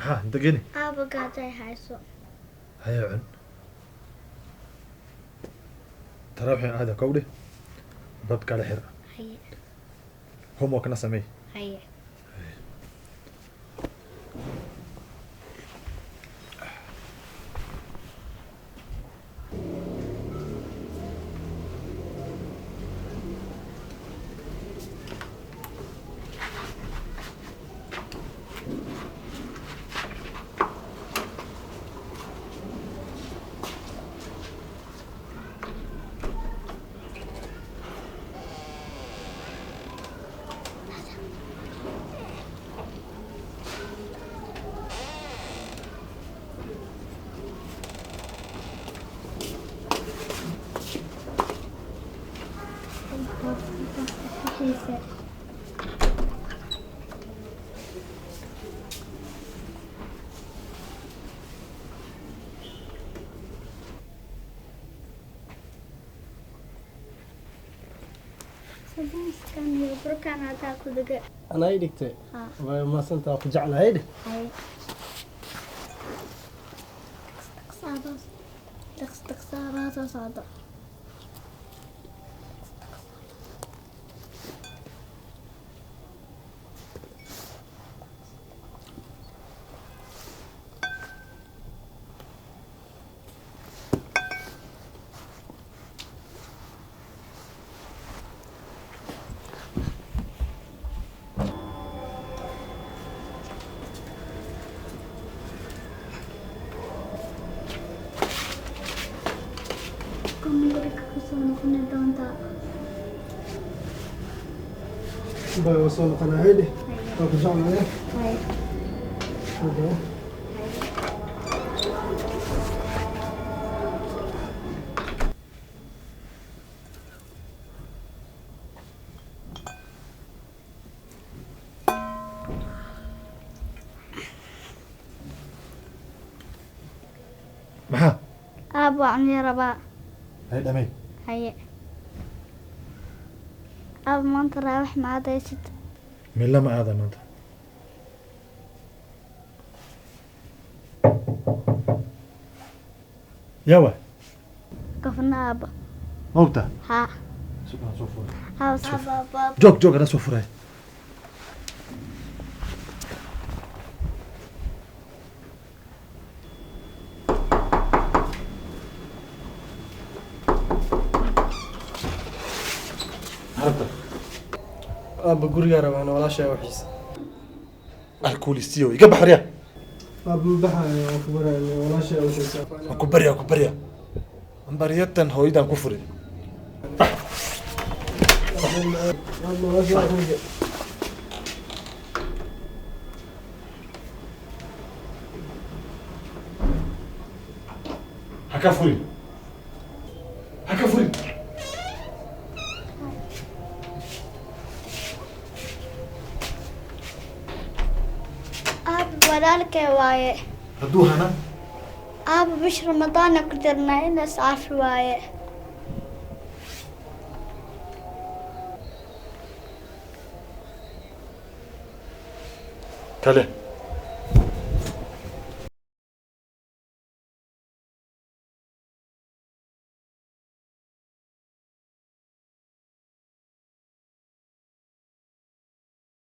maxaa inta geni aaba gaajay hayso haya cun taraawixin aada kowdhe dad kale xir haye homeworkna samey haye سبحان بركان هذا كله أنا يدكت ما سنت أخرج على هيدا هاي صادق صادق صادق بوصل قناة هيدا أخرج على هيدا هاي هذا maxaa أبو عني ربا hay dhamay هاي أبو ما أنت رايح مع دايست milla ma aadan maanta yawa قفنا أبا mogta ها sugaan soo furay ها بابا joog ana soo furay harabta أبا قرية ربعنا ولا شيء وحيس alkoolistiyo iga baxriya أبا بحا أخبر ولا شيء وحيس waan ku barya ambariyatan hooyadan ku furin أبا ولا شيء وحيس ha ka furin ha ka furin أبا ولالك واي hadduu hana أبا مش رمضان قدرنا إن أسعف واي kale